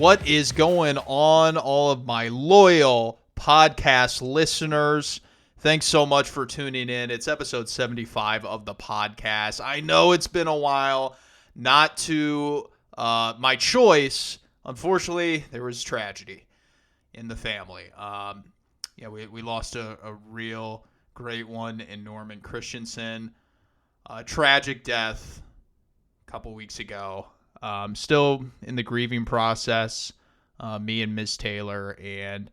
What is going on, all of my loyal podcast listeners? Thanks so much for tuning in. It's episode 75 of the podcast. I know it's been a while, not to my choice. Unfortunately, there was tragedy in the family. We lost a real great one in Norman Christensen. Tragic death a couple weeks ago. Still in the grieving process, me and Ms. Taylor. And,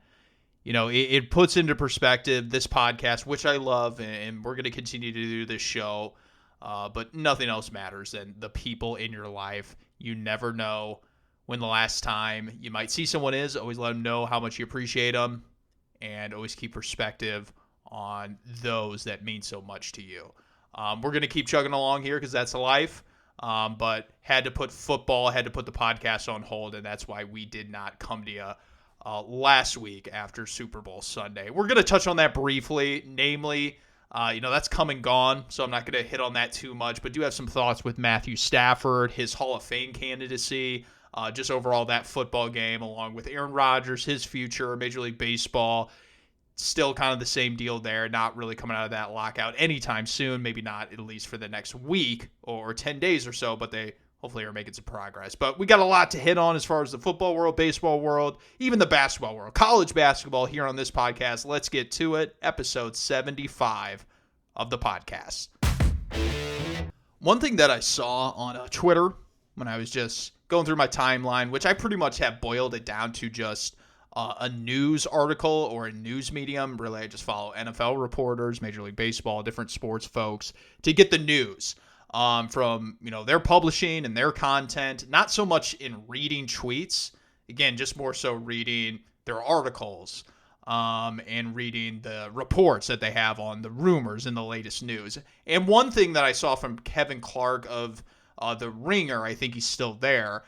it puts into perspective this podcast, which I love, and we're going to continue to do this show. But nothing else matters than the people in your life. You never know when the last time you might see someone is. Always let them know how much you appreciate them, and always keep perspective on those that mean so much to you. We're going to keep chugging along here because that's life. But had to put the podcast on hold, and that's why we did not come to you last week after Super Bowl Sunday. We're going to touch on that briefly, namely, that's come and gone, so I'm not going to hit on that too much, but do have some thoughts with Matthew Stafford, his Hall of Fame candidacy, just overall that football game, along with Aaron Rodgers, his future, Major League Baseball. Still kind of the same deal there, not really coming out of that lockout anytime soon, maybe not at least for the next week or 10 days or so, but they hopefully are making some progress. But we got a lot to hit on as far as the football world, baseball world, even the basketball world, college basketball here on this podcast. Let's get to it. Episode 75 of the podcast. One thing that I saw on Twitter when I was just going through my timeline, which I pretty much have boiled it down to just a news article or a news medium. Really, I just follow NFL reporters, Major League Baseball, different sports folks to get the news from, their publishing and their content. Not so much in reading tweets. Again, just more so reading their articles and reading the reports that they have on the rumors and the latest news. And one thing that I saw from Kevin Clark of The Ringer, I think he's still there,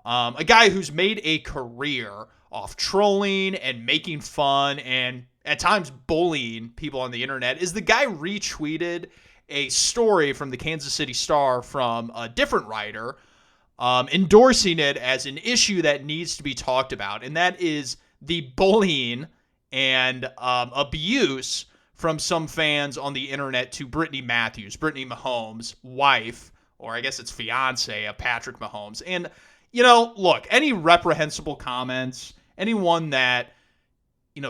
a guy who's made a career off trolling and making fun and at times bullying people on the internet, is the guy retweeted a story from the Kansas City Star from a different writer, endorsing it as an issue that needs to be talked about. And that is the bullying and abuse from some fans on the internet to Brittany Mahomes' wife, or I guess it's fiance of Patrick Mahomes. And look, any reprehensible comments, anyone that,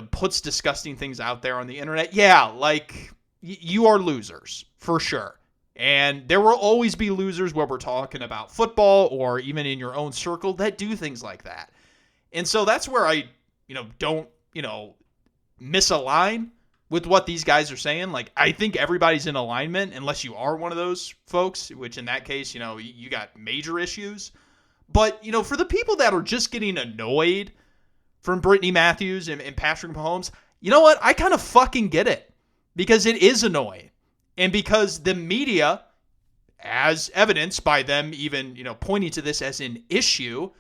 puts disgusting things out there on the internet, you are losers, for sure. And there will always be losers where we're talking about football or even in your own circle that do things like that. And so that's where I, don't, misalign with what these guys are saying. Like, I think everybody's in alignment unless you are one of those folks, which in that case, you got major issues. But, for the people that are just getting annoyed from Brittany Matthews and Patrick Mahomes, you know what? I kind of fucking get it, because it is annoying. And because the media, as evidenced by them even, pointing to this as an issue,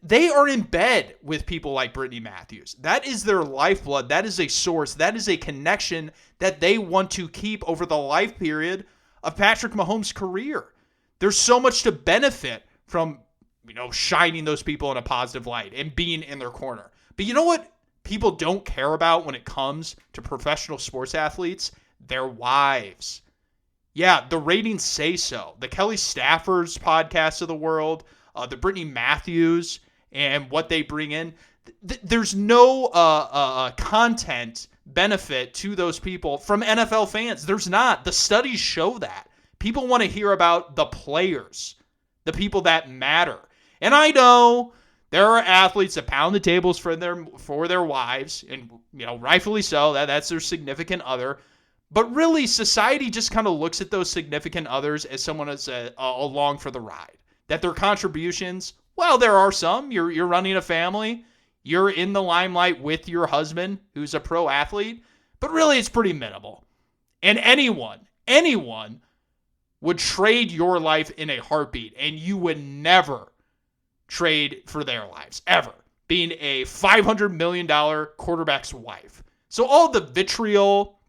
they are in bed with people like Brittany Matthews. That is their lifeblood. That is a source. That is a connection that they want to keep over the life period of Patrick Mahomes' career. There's so much to benefit from shining those people in a positive light and being in their corner. But you know what people don't care about when it comes to professional sports athletes? Their wives. Yeah, the ratings say so. The Kelly Stafford's podcast of the world, the Brittany Matthews and what they bring in. There's no content benefit to those people from NFL fans. There's not. The studies show that. People want to hear about the players, the people that matter. And I know there are athletes that pound the tables for their wives, and rightfully so. That's their significant other. But really, society just kind of looks at those significant others as someone that's along for the ride. That their contributions, well, there are some. You're running a family. You're in the limelight with your husband, who's a pro athlete. But really, it's pretty minimal. And anyone would trade your life in a heartbeat, and you would never trade for their lives, ever, being a $500 million quarterback's wife. So all the vitriol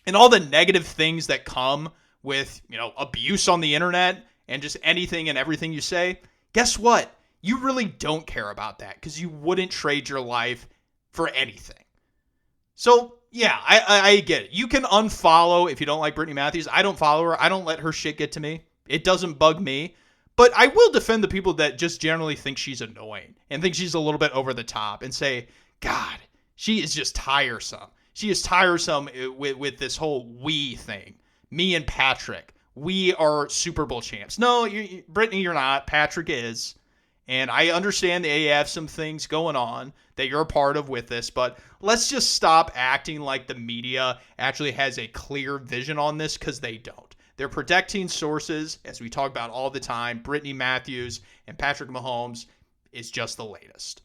and all the negative things that come with, abuse on the internet and just anything and everything you say, guess what? you really don't care about that because you wouldn't trade your life for anything. So, yeah, I get it. You can unfollow if you don't like Brittany Matthews. I don't follow her. I don't let her shit get to me. It doesn't bug me. But I will defend the people that just generally think she's annoying and think she's a little bit over the top and say, God, she is just tiresome. She is tiresome with this whole we thing. Me and Patrick, we are Super Bowl champs. No, Brittany, you're not. Patrick is. And I understand they have some things going on that you're a part of with this, but let's just stop acting like the media actually has a clear vision on this, because they don't. They're protecting sources, as we talk about all the time. Brittany Matthews and Patrick Mahomes is just the latest.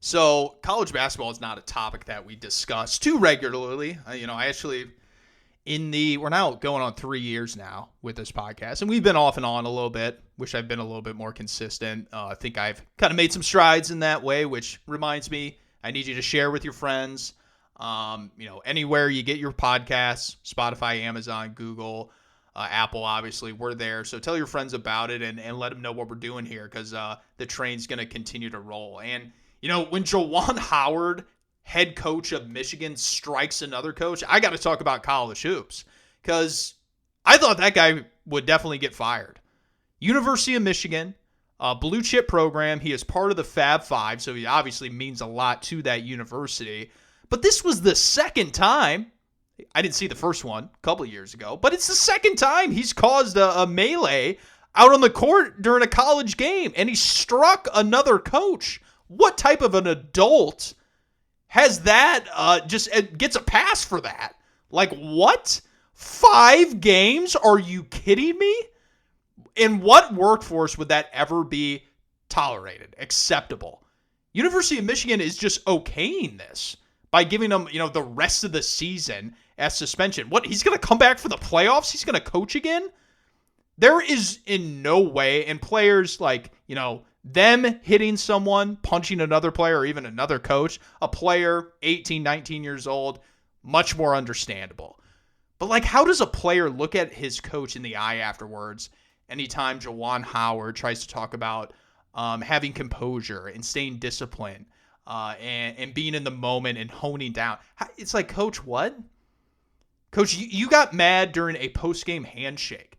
So college basketball is not a topic that we discuss too regularly. We're now going on 3 years now with this podcast, and we've been off and on a little bit. Wish I've been a little bit more consistent. I think I've kind of made some strides in that way, which reminds me, I need you to share with your friends. Anywhere you get your podcasts, Spotify, Amazon, Google, Apple, obviously, we're there. So tell your friends about it and let them know what we're doing here, because the train's going to continue to roll. And, when Juwan Howard, head coach of Michigan, strikes another coach, I got to talk about college hoops, because I thought that guy would definitely get fired. University of Michigan, a blue chip program. He is part of the Fab Five, so he obviously means a lot to that university. But this was the second time. I didn't see the first one a couple of years ago, but it's the second time he's caused a melee out on the court during a college game, and he struck another coach. What type of an adult has that, gets a pass for that? Like, what? 5 games? Are you kidding me? In what workforce would that ever be tolerated, acceptable? University of Michigan is just okaying this by giving him, the rest of the season as suspension. What, he's going to come back for the playoffs? He's going to coach again? There is in no way, and players like, them hitting someone, punching another player, or even another coach, a player 18, 19 years old, much more understandable. But how does a player look at his coach in the eye afterwards anytime Juwan Howard tries to talk about having composure and staying disciplined and being in the moment and honing down? It's like, Coach, what? Coach, you got mad during a post-game handshake,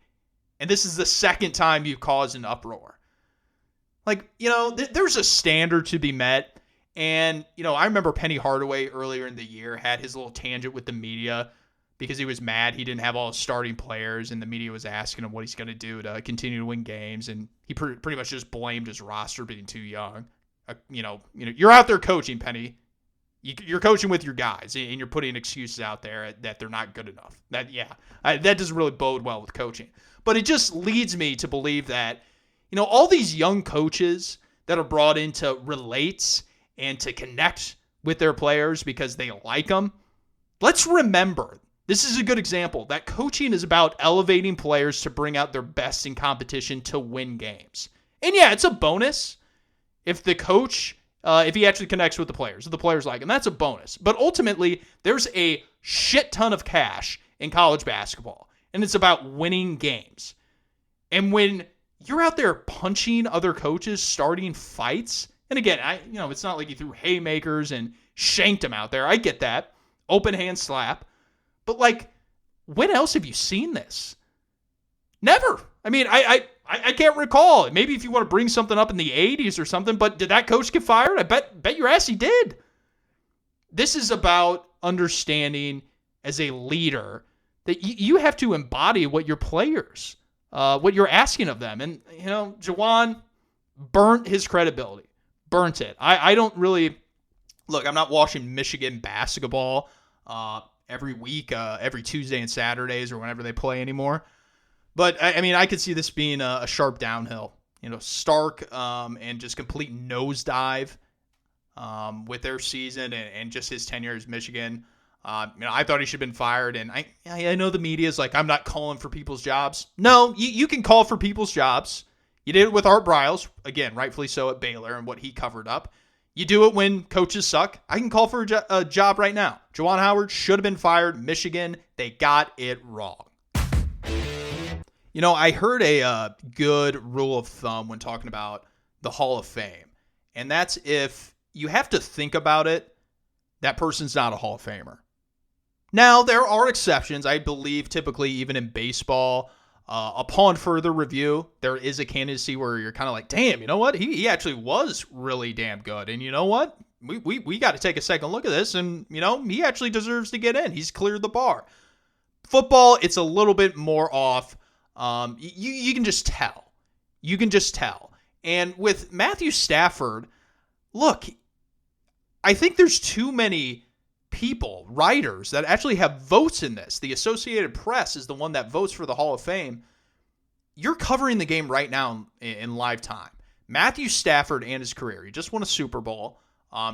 and this is the second time you've caused an uproar. There's a standard to be met. And, I remember Penny Hardaway earlier in the year had his little tangent with the media because he was mad he didn't have all his starting players, and the media was asking him what he's going to do to continue to win games. And he pretty much just blamed his roster being too young. You're out there coaching, Penny. You're coaching with your guys, and you're putting excuses out there that they're not good enough. That doesn't really bode well with coaching. But it just leads me to believe that, all these young coaches that are brought in to relate and to connect with their players because they like them, let's remember, this is a good example, that coaching is about elevating players to bring out their best in competition to win games. And yeah, it's a bonus if the coach, if he actually connects with the players, if the players like him, that's a bonus. But ultimately, there's a shit ton of cash in college basketball, and it's about winning games. And when you're out there punching other coaches, starting fights, and again, it's not like you threw haymakers and shanked them out there. I get that. Open hand slap. But when else have you seen this? Never. I can't recall. Maybe if you want to bring something up in the 80s or something, but did that coach get fired? I bet your ass he did. This is about understanding as a leader that you have to embody what your players, what you're asking of them. And, Juwan burnt his credibility. Burnt it. I don't really... Look, I'm not watching Michigan basketball every week, every Tuesday and Saturdays or whenever they play anymore. But, I could see this being a sharp downhill. Stark and just complete nosedive with their season and just his tenure as Michigan. I thought he should have been fired. And I know the media is like, I'm not calling for people's jobs. No, you can call for people's jobs. You did it with Art Briles, again, rightfully so at Baylor and what he covered up. You do it when coaches suck. I can call for a job right now. Juwan Howard should have been fired. Michigan, they got it wrong. I heard a good rule of thumb when talking about the Hall of Fame, and that's if you have to think about it, that person's not a Hall of Famer. Now, there are exceptions. I believe typically even in baseball, upon further review, there is a candidacy where you're kind of like, damn, you know what? He actually was really damn good. And you know what? We got to take a second look at this. And, he actually deserves to get in. He's cleared the bar. Football, it's a little bit more off. You can just tell. You can just tell. And with Matthew Stafford, look, I think there's too many people, writers, that actually have votes in this. The Associated Press is the one that votes for the Hall of Fame. You're covering the game right now in live time. Matthew Stafford and his career. He just won a Super Bowl.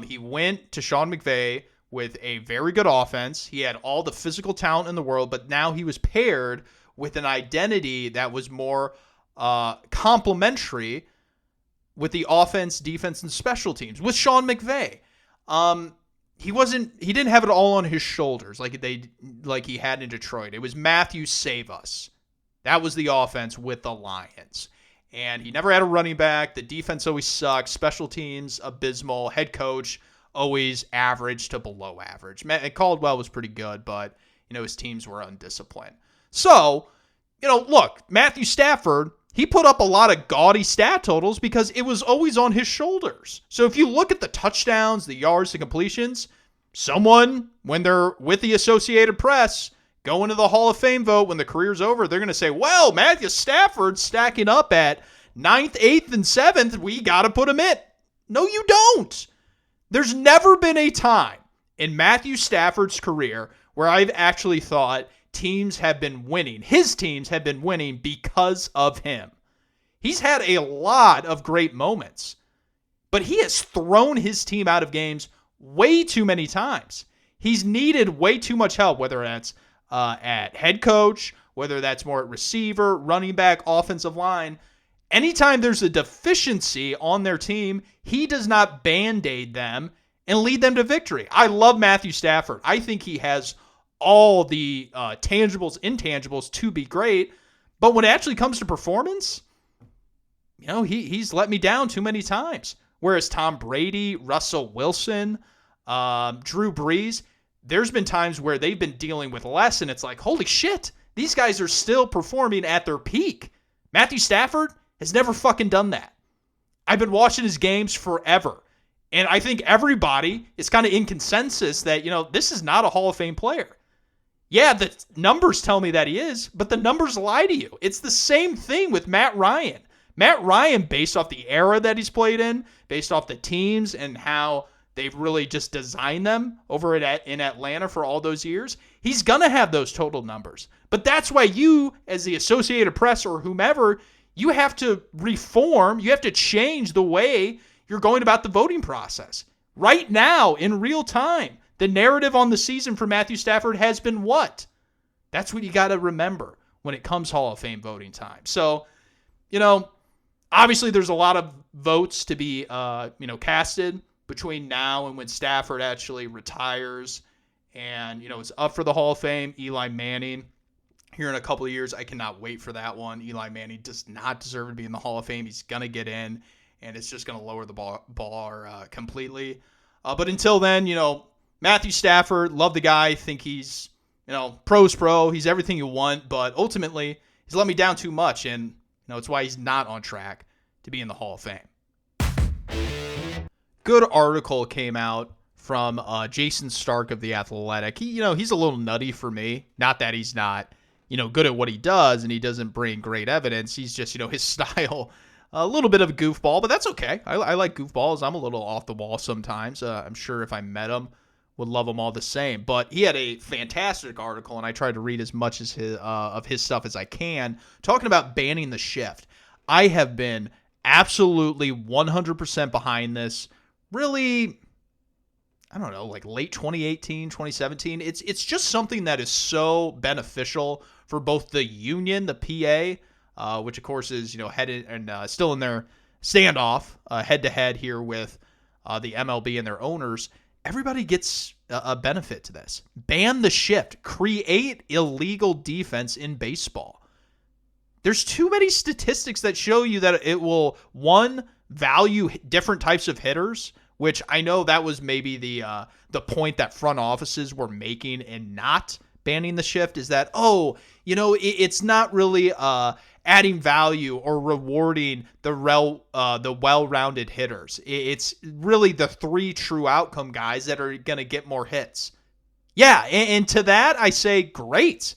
He went to Sean McVay with a very good offense. He had all the physical talent in the world, but now he was paired with an identity that was more complementary with the offense, defense, and special teams with Sean McVay. He didn't have it all on his shoulders like he had in Detroit. It was Matthew save us. That was the offense with the Lions. And he never had a running back. The defense always sucked. Special teams, abysmal. Head coach, always average to below average. Caldwell was pretty good, but, his teams were undisciplined. So, look, Matthew Stafford, he put up a lot of gaudy stat totals because it was always on his shoulders. So if you look at the touchdowns, the yards, the completions, someone, when they're with the Associated Press, going to the Hall of Fame vote when the career's over, they're going to say, well, Matthew Stafford stacking up at 9th, 8th, and 7th. We got to put him in. No, you don't. There's never been a time in Matthew Stafford's career where I've actually thought teams have been winning. His teams have been winning because of him. He's had a lot of great moments, but he has thrown his team out of games way too many times. He's needed way too much help, whether that's at head coach, whether that's more at receiver, running back, offensive line. Anytime there's a deficiency on their team, he does not band-aid them and lead them to victory. I love Matthew Stafford. I think he has all the tangibles, intangibles to be great. But when it actually comes to performance, he's let me down too many times. Whereas Tom Brady, Russell Wilson, Drew Brees, there's been times where they've been dealing with less, and it's like, holy shit, these guys are still performing at their peak. Matthew Stafford has never fucking done that. I've been watching his games forever. And I think everybody is kind of in consensus that, this is not a Hall of Fame player. Yeah, the numbers tell me that he is, but the numbers lie to you. It's the same thing with Matt Ryan. Matt Ryan, based off the era that he's played in, based off the teams and how they've really just designed them over in Atlanta for all those years, he's going to have those total numbers. But that's why you, as the Associated Press or whomever, you have to reform, you have to change the way you're going about the voting process. Right now, in real time, the narrative on the season for Matthew Stafford has been what? That's what you got to remember when it comes Hall of Fame voting time. So, obviously there's a lot of votes to be, casted between now and when Stafford actually retires and, it's up for the Hall of Fame. Eli Manning here in a couple of years. I cannot wait for that one. Eli Manning does not deserve to be in the Hall of Fame. He's going to get in, and it's just going to lower the bar completely. But until then, Matthew Stafford, love the guy. Think he's, pro's pro. He's everything you want, but ultimately he's let me down too much, and it's why he's not on track to be in the Hall of Fame. Good article came out from Jason Stark of The Athletic. He's a little nutty for me. Not that he's not, good at what he does and he doesn't bring great evidence. He's just, his style, a little bit of a goofball, but that's okay. I like goofballs. I'm a little off the wall sometimes. I'm sure if I met him, would love him all the same. But he had a fantastic article, and I tried to read as much as of his stuff as I can, talking about banning the shift. I have been absolutely 100% behind this. Really, I don't know, like late 2018, 2017. It's just something that is so beneficial for both the union, the PA, which of course is, headed and still in their standoff head-to-head here with the MLB and their owners. Everybody gets a benefit to this. Ban the shift. Create illegal defense in baseball. there's too many statistics that show you that it will, one, value different types of hitters, which I know that was maybe the point that front offices were making in not banning the shift, is that, it's not really adding value or rewarding the well-rounded hitters. It's really the 3 true outcome guys that are going to get more hits. Yeah, and to that I say, great.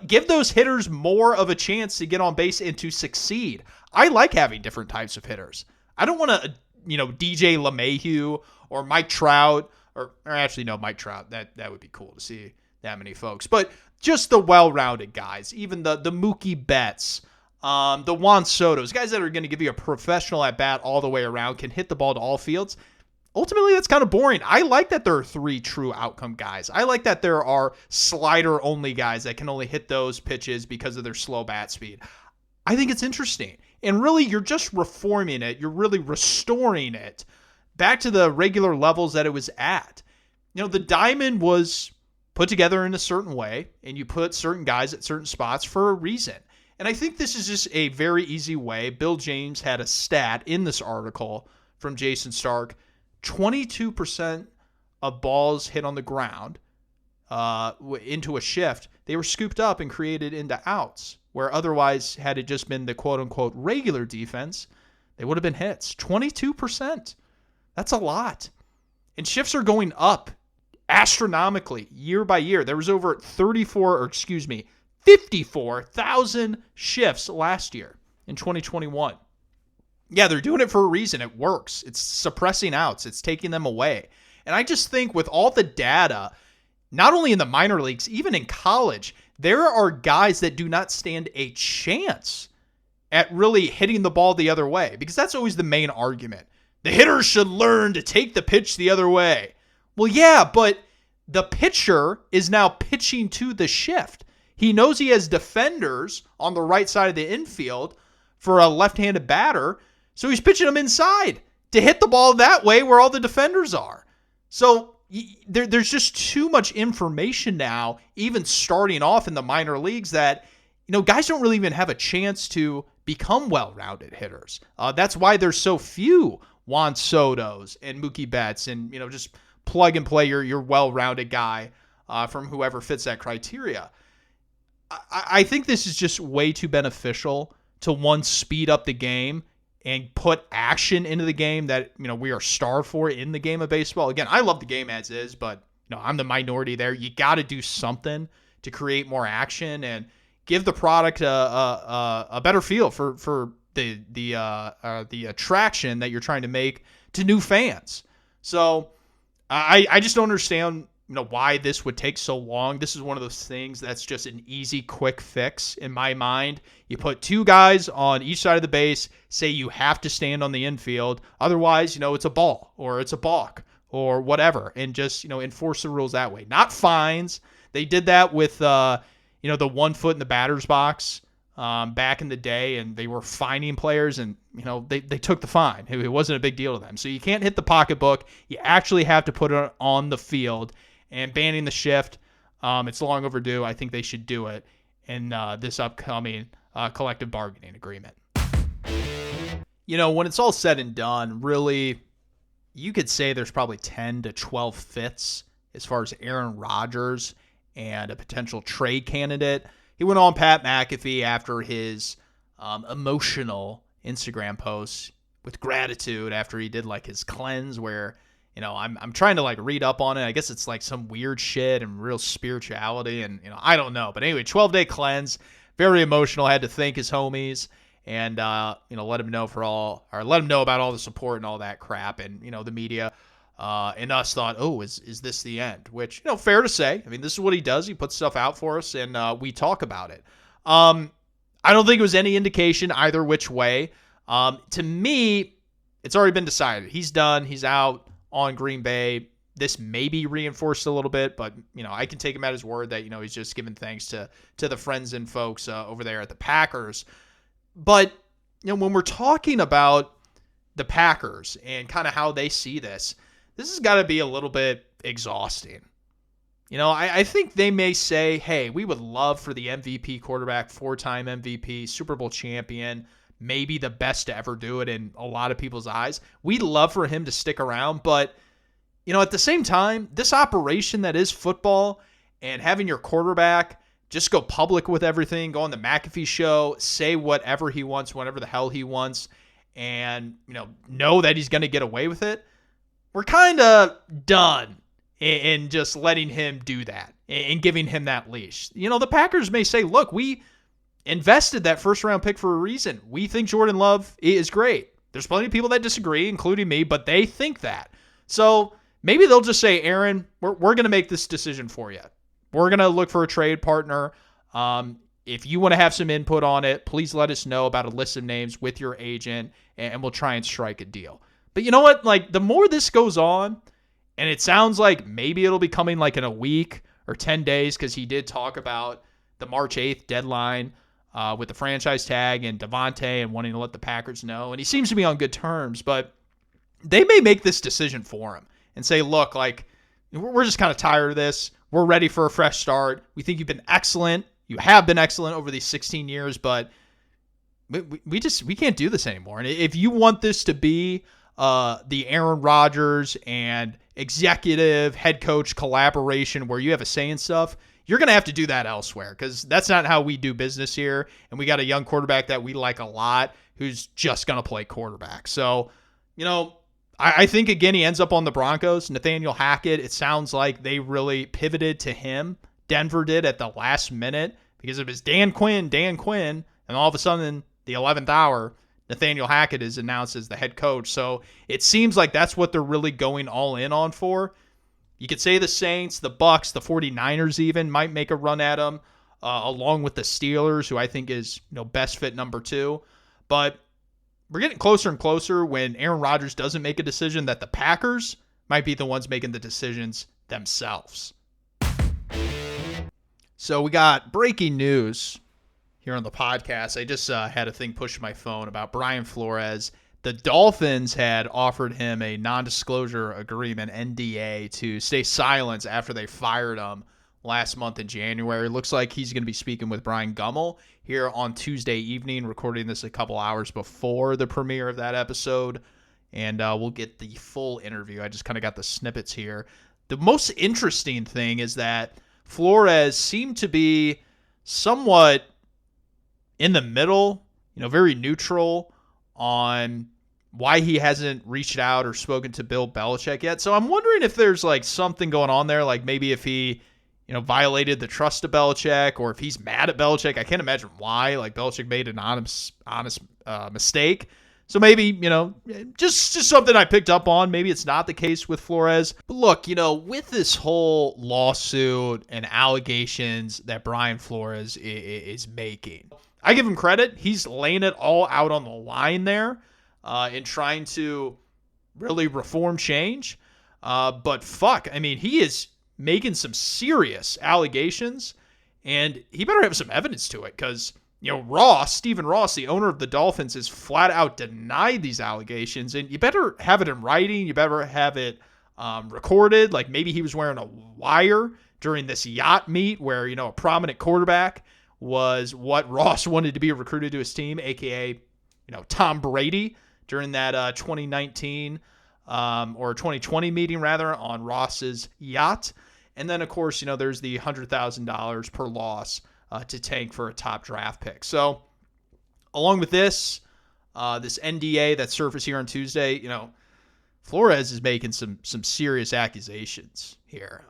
Give those hitters more of a chance to get on base and to succeed. I like having different types of hitters. I don't want to, DJ LeMahieu or Mike Trout, or actually no, Mike Trout. That would be cool to see that many folks. But just the well-rounded guys, even the Mookie Betts, the Juan Sotos, guys that are going to give you a professional at bat all the way around, can hit the ball to all fields. Ultimately, that's kind of boring. I like that there are 3 true outcome guys. I like that there are slider-only guys that can only hit those pitches because of their slow bat speed. I think it's interesting. And really, you're just reforming it. You're really restoring it back to the regular levels that it was at. The diamond was put together in a certain way, and you put certain guys at certain spots for a reason. And I think this is just a very easy way. Bill James had a stat in this article from Jason Stark. 22% of balls hit on the ground into a shift, they were scooped up and created into outs, where otherwise, had it just been the quote-unquote regular defense, they would have been hits. 22%. That's a lot. And shifts are going up astronomically year by year. There was over 54,000 shifts last year in 2021. Yeah, they're doing it for a reason. It works. It's suppressing outs. It's taking them away. And I just think with all the data, not only in the minor leagues, even in college, there are guys that do not stand a chance at really hitting the ball the other way, because that's always the main argument. The hitter should learn to take the pitch the other way. Well, yeah, but the pitcher is now pitching to the shift. He knows he has defenders on the right side of the infield for a left-handed batter, so he's pitching them inside to hit the ball that way where all the defenders are. So there's just too much information now, even starting off in the minor leagues, that guys don't really even have a chance to become well-rounded hitters. That's why there's so few Juan Sotos and Mookie Betts, and just plug and play your well-rounded guy from whoever fits that criteria. I think this is just way too beneficial to, one, speed up the game and put action into the game that we are starved for in the game of baseball. Again, I love the game as is, but I'm the minority there. You got to do something to create more action and give the product a better feel for the attraction that you're trying to make to new fans. So I just don't understand why this would take so long. This is one of those things that's just an easy, quick fix in my mind. You put 2 guys on each side of the base, say you have to stand on the infield. Otherwise, it's a ball or it's a balk or whatever, and just, enforce the rules that way. Not fines. They did that with, the 1 foot in the batter's box back in the day, and they were fining players, and, they took the fine. It wasn't a big deal to them. So you can't hit the pocketbook. You actually have to put it on the field. And banning the shift, it's long overdue. I think they should do it in this upcoming collective bargaining agreement. When it's all said and done, really, you could say there's probably 10 to 12 fifths as far as Aaron Rodgers and a potential trade candidate. He went on Pat McAfee after his emotional Instagram post with gratitude after he did his cleanse, where I'm trying to read up on it. I guess it's some weird shit and real spirituality, and I don't know. But anyway, 12-day cleanse, very emotional. Had to thank his homies and let him know about all the support and all that crap. And the media and us thought, oh, is this the end? Which fair to say. I mean, this is what he does. He puts stuff out for us, and we talk about it. I don't think it was any indication either which way. To me, it's already been decided. He's done. He's out on Green Bay. This may be reinforced a little bit, but I can take him at his word that he's just giving thanks to the friends and folks over there at the Packers. But when we're talking about the Packers and kind of how they see this has got to be a little bit exhausting. I think they may say, hey, we would love for the MVP quarterback, 4-time MVP, Super Bowl champion, maybe the best to ever do it in a lot of people's eyes. We'd love for him to stick around, but, at the same time, this operation that is football and having your quarterback just go public with everything, go on the McAfee show, say whatever he wants, whatever the hell he wants, and, know that he's going to get away with it, we're kind of done in just letting him do that and giving him that leash. The Packers may say, look, we invested that first-round pick for a reason. We think Jordan Love is great. There's plenty of people that disagree, including me, but they think that. So maybe they'll just say, Aaron, we're going to make this decision for you. We're going to look for a trade partner. If you want to have some input on it, please let us know about a list of names with your agent, and we'll try and strike a deal. But you know what? The more this goes on, and it sounds like maybe it'll be coming in a week or 10 days, because he did talk about the March 8th deadline with the franchise tag and Devontae and wanting to let the Packers know. And he seems to be on good terms, but they may make this decision for him and say, look, we're just kind of tired of this. We're ready for a fresh start. We think you've been excellent. You have been excellent over these 16 years, but we can't do this anymore. And if you want this to be the Aaron Rodgers and executive head coach collaboration where you have a say in stuff, you're going to have to do that elsewhere, because that's not how we do business here. And we got a young quarterback that we like a lot who's just going to play quarterback. So, I think, again, he ends up on the Broncos. Nathaniel Hackett, it sounds like they really pivoted to him. Denver did at the last minute because it was Dan Quinn, and all of a sudden, the 11th hour, Nathaniel Hackett is announced as the head coach. So it seems like that's what they're really going all in on for. You could say the Saints, the Bucks, the 49ers even might make a run at him, along with the Steelers, who I think is best fit number 2. But we're getting closer and closer when Aaron Rodgers doesn't make a decision that the Packers might be the ones making the decisions themselves. So we got breaking news here on the podcast. I just had a thing push my phone about Brian Flores. The Dolphins had offered him a non-disclosure agreement, NDA, to stay silent after they fired him last month in January. Looks like he's going to be speaking with Brian Gummel here on Tuesday evening, recording this a couple hours before the premiere of that episode, and we'll get the full interview. I just kind of got the snippets here. The most interesting thing is that Flores seemed to be somewhat in the middle, very neutral on why he hasn't reached out or spoken to Bill Belichick yet. So I'm wondering if there's something going on there, maybe if he violated the trust of Belichick, or if he's mad at Belichick. I can't imagine why. Belichick made an honest mistake. So maybe, just something I picked up on. Maybe it's not the case with Flores. But look, with this whole lawsuit and allegations that Brian Flores is making, I give him credit. He's laying it all out on the line there in trying to really reform change. But fuck, he is making some serious allegations, and he better have some evidence to it, because Stephen Ross, the owner of the Dolphins, has flat out denied these allegations, and you better have it in writing. You better have it recorded. Maybe he was wearing a wire during this yacht meet where a prominent quarterback was what Ross wanted to be recruited to his team, aka Tom Brady, during that 2019 or 2020 meeting rather on Ross's yacht. And then, of course, there's the $100,000 per loss to tank for a top draft pick. So along with this NDA that surfaced here on Tuesday, Flores is making some serious accusations here.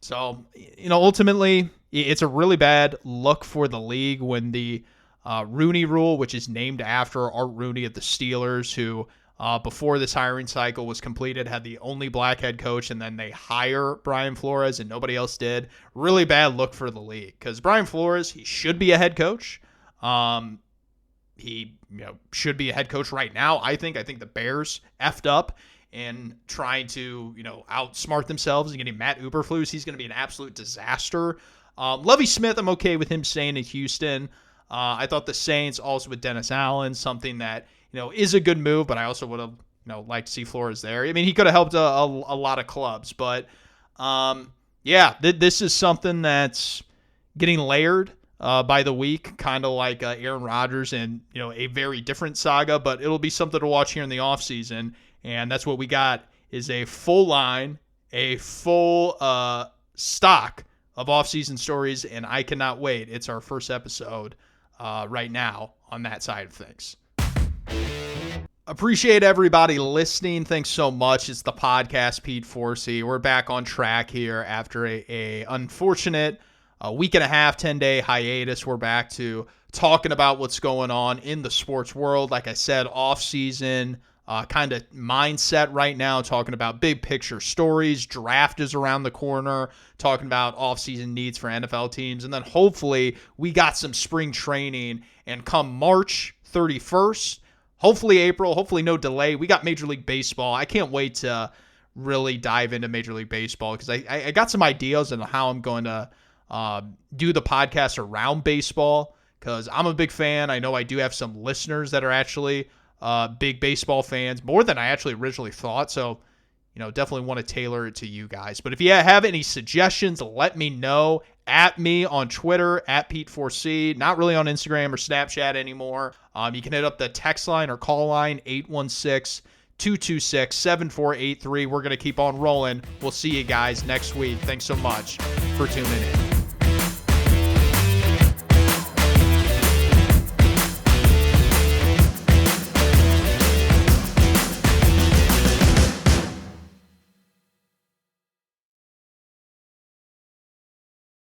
So, ultimately, it's a really bad look for the league when the Rooney Rule, which is named after Art Rooney of the Steelers, who before this hiring cycle was completed, had the only black head coach, and then they hire Brian Flores and nobody else did. Really bad look for the league, because Brian Flores, he should be a head coach. He should be a head coach right now, I think. I think the Bears effed up and trying to outsmart themselves and getting Matt Eberflus. He's going to be an absolute disaster. Lovie Smith, I'm okay with him staying in Houston. I thought the Saints, also with Dennis Allen, something that is a good move, but I also would have liked to see Flores there. He could have helped a lot of clubs, but Yeah, this is something that's getting layered by the week, kind of like Aaron Rodgers and a very different saga, but it'll be something to watch here in the offseason. And that's what we got is a full line, a full stock of offseason stories, and I cannot wait. It's our first episode right now on that side of things. Appreciate everybody listening. Thanks so much. It's the podcast, Pete Forsey. We're back on track here after a unfortunate week and a half, 10-day hiatus. We're back to talking about what's going on in the sports world. Like I said, off-season kind of mindset right now, talking about big picture stories. Draft is around the corner, talking about off-season needs for NFL teams. And then hopefully we got some spring training. And come March 31st, hopefully April, hopefully no delay, we got Major League Baseball. I can't wait to really dive into Major League Baseball because I got some ideas on how I'm going to do the podcast around baseball because I'm a big fan. I know I do have some listeners that are actually big baseball fans, more than I actually originally thought. So, definitely want to tailor it to you guys. But if you have any suggestions, let me know. At me on Twitter, at Pete4C. Not really on Instagram or Snapchat anymore. You can hit up the text line or call line, 816-226-7483. We're going to keep on rolling. We'll see you guys next week. Thanks so much for tuning in.